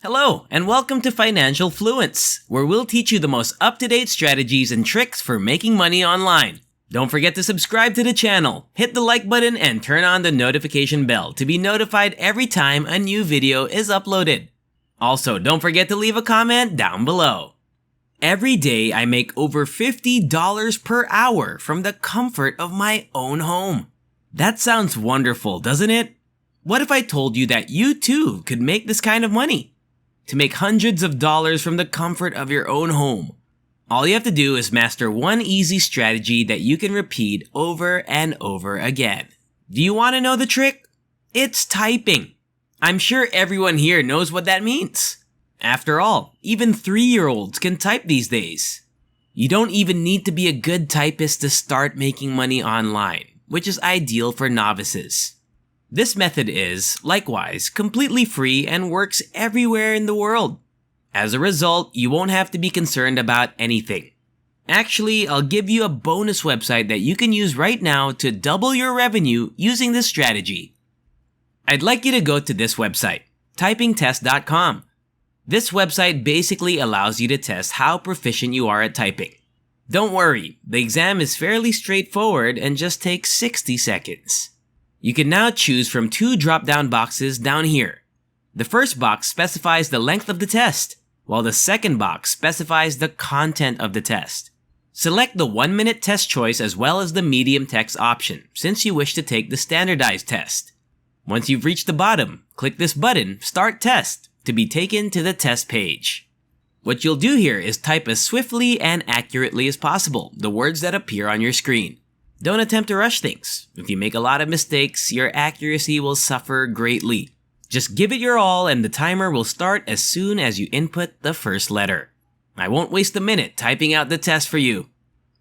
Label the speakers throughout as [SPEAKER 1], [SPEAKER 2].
[SPEAKER 1] Hello, and welcome to Financial Fluence, where we'll teach you the most up-to-date strategies and tricks for making money online. Don't forget to subscribe to the channel, hit the like button, and turn on the notification bell to be notified every time a new video is uploaded. Also, don't forget to leave a comment down below. Every day, I make over $50 per hour from the comfort of my own home. That sounds wonderful, doesn't it? What if I told you that you too could make this kind of money? To make hundreds of dollars from the comfort of your own home. All you have to do is master one easy strategy that you can repeat over and over again. Do you want to know the trick? It's typing. I'm sure everyone here knows what that means. After all, even 3-year-olds can type these days. You don't even need to be a good typist to start making money online, which is ideal for novices. This method is, likewise, completely free and works everywhere in the world. As a result, you won't have to be concerned about anything. Actually, I'll give you a bonus website that you can use right now to double your revenue using this strategy. I'd like you to go to this website, typingtest.com. This website basically allows you to test how proficient you are at typing. Don't worry, the exam is fairly straightforward and just takes 60 seconds. You can now choose from 2 drop-down boxes down here. The first box specifies the length of the test, while the second box specifies the content of the test. Select the 1-minute test choice as well as the medium text option, since you wish to take the standardized test. Once you've reached the bottom, click this button, Start Test, to be taken to the test page. What you'll do here is type as swiftly and accurately as possible the words that appear on your screen. Don't attempt to rush things. If you make a lot of mistakes, your accuracy will suffer greatly. Just give it your all and the timer will start as soon as you input the first letter. I won't waste a minute typing out the test for you.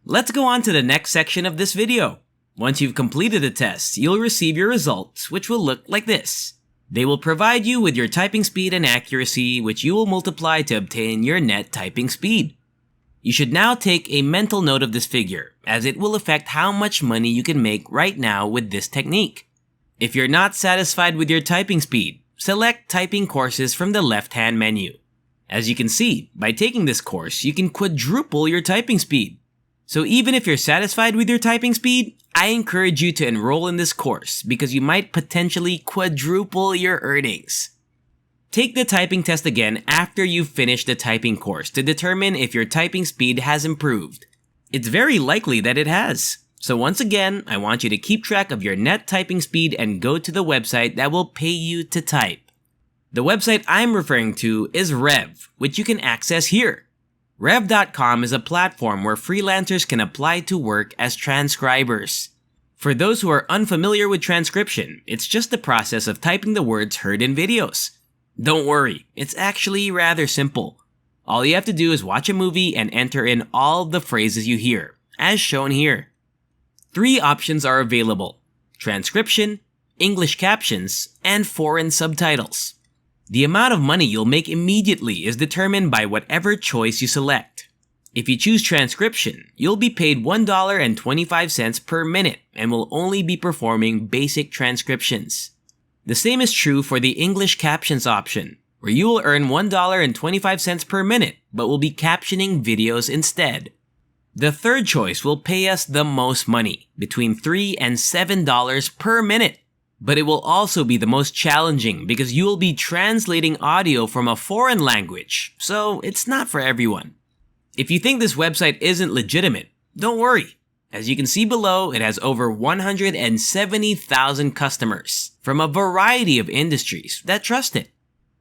[SPEAKER 1] Let's go on to the next section of this video. Once you've completed the test, you'll receive your results, which will look like this. They will provide you with your typing speed and accuracy, which you will multiply to obtain your net typing speed. You should now take a mental note of this figure, as it will affect how much money you can make right now with this technique. If you're not satisfied with your typing speed, select Typing Courses from the left-hand menu. As you can see, by taking this course, you can quadruple your typing speed. So even if you're satisfied with your typing speed, I encourage you to enroll in this course because you might potentially quadruple your earnings. Take the typing test again after you've finished the typing course to determine if your typing speed has improved. It's very likely that it has. So once again, I want you to keep track of your net typing speed and go to the website that will pay you to type. The website I'm referring to is Rev, which you can access here. Rev.com is a platform where freelancers can apply to work as transcribers. For those who are unfamiliar with transcription, it's just the process of typing the words heard in videos. Don't worry, it's actually rather simple. All you have to do is watch a movie and enter in all the phrases you hear, as shown here. 3 options are available: transcription, English captions, and foreign subtitles. The amount of money you'll make immediately is determined by whatever choice you select. If you choose transcription, you'll be paid $1.25 per minute and will only be performing basic transcriptions. The same is true for the English captions option, where you will earn $1.25 per minute, but will be captioning videos instead. The third choice will pay us the most money, between $3 and $7 per minute. But it will also be the most challenging because you will be translating audio from a foreign language, so it's not for everyone. If you think this website isn't legitimate, don't worry. As you can see below, it has over 170,000 customers from a variety of industries that trust it.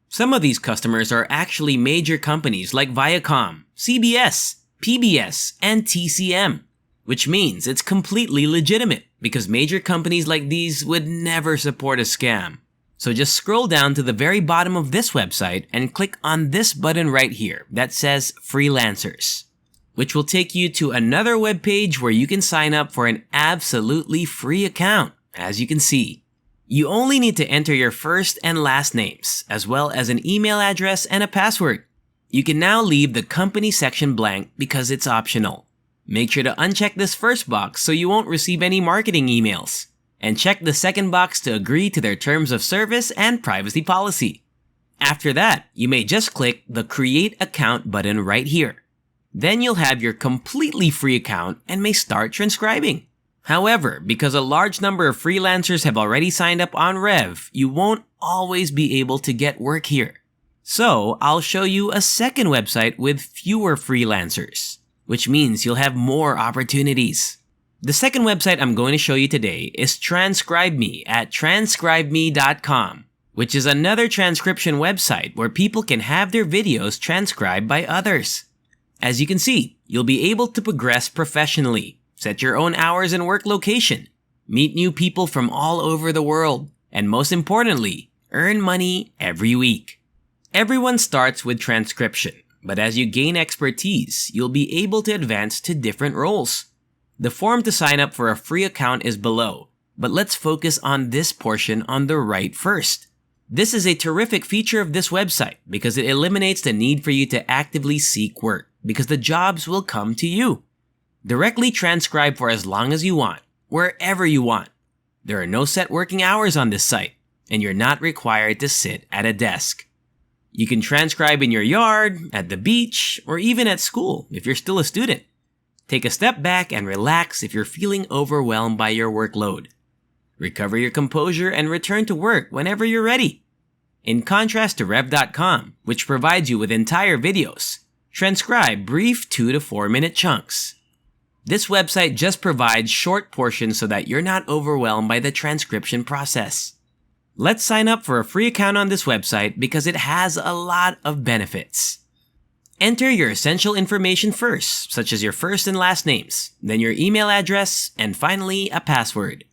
[SPEAKER 1] Some of these customers are actually major companies like Viacom, CBS, PBS, and TCM, which means it's completely legitimate because major companies like these would never support a scam. So just scroll down to the very bottom of this website and click on this button right here that says Freelancers, which will take you to another web page where you can sign up for an absolutely free account, as you can see. You only need to enter your first and last names, as well as an email address and a password. You can now leave the company section blank because it's optional. Make sure to uncheck this first box so you won't receive any marketing emails. And check the second box to agree to their terms of service and privacy policy. After that, you may just click the Create Account button right here. Then you'll have your completely free account and may start transcribing. However, because a large number of freelancers have already signed up on Rev, you won't always be able to get work here. So, I'll show you a second website with fewer freelancers, which means you'll have more opportunities. The second website I'm going to show you today is TranscribeMe at transcribeme.com, which is another transcription website where people can have their videos transcribed by others. As you can see, you'll be able to progress professionally, set your own hours and work location, meet new people from all over the world, and most importantly, earn money every week. Everyone starts with transcription, but as you gain expertise, you'll be able to advance to different roles. The form to sign up for a free account is below, but let's focus on this portion on the right first. This is a terrific feature of this website because it eliminates the need for you to actively seek work because the jobs will come to you. Directly transcribe for as long as you want, wherever you want. There are no set working hours on this site, and you're not required to sit at a desk. You can transcribe in your yard, at the beach, or even at school if you're still a student. Take a step back and relax if you're feeling overwhelmed by your workload. Recover your composure and return to work whenever you're ready. In contrast to Rev.com, which provides you with entire videos, transcribe brief 2 to 4 minute chunks. This website just provides short portions so that you're not overwhelmed by the transcription process. Let's sign up for a free account on this website because it has a lot of benefits. Enter your essential information first, such as your first and last names, then your email address, and finally a password.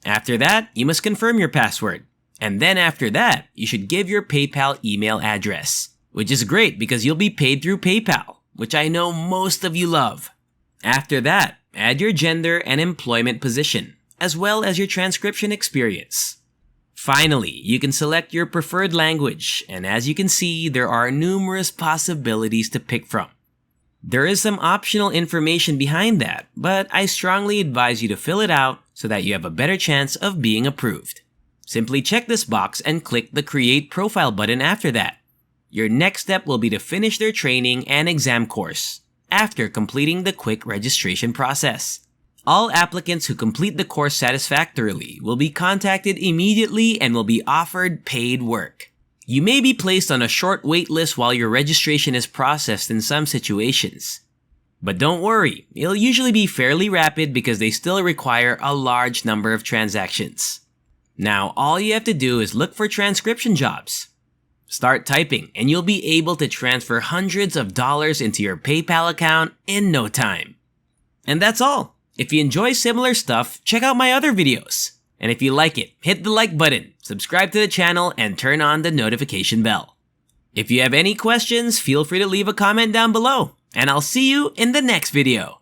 [SPEAKER 1] After that, you must confirm your password. And then after that, you should give your PayPal email address, which is great because you'll be paid through PayPal, which I know most of you love. After that, add your gender and employment position, as well as your transcription experience. Finally, you can select your preferred language, and as you can see, there are numerous possibilities to pick from. There is some optional information behind that, but I strongly advise you to fill it out so that you have a better chance of being approved. Simply check this box and click the Create Profile button after that. Your next step will be to finish their training and exam course after completing the quick registration process. All applicants who complete the course satisfactorily will be contacted immediately and will be offered paid work. You may be placed on a short wait list while your registration is processed in some situations. But don't worry, it'll usually be fairly rapid because they still require a large number of transactions. Now, all you have to do is look for transcription jobs. Start typing and you'll be able to transfer hundreds of dollars into your PayPal account in no time. And that's all. If you enjoy similar stuff, check out my other videos. And if you like it, hit the like button, subscribe to the channel, and turn on the notification bell. If you have any questions, feel free to leave a comment down below, and I'll see you in the next video.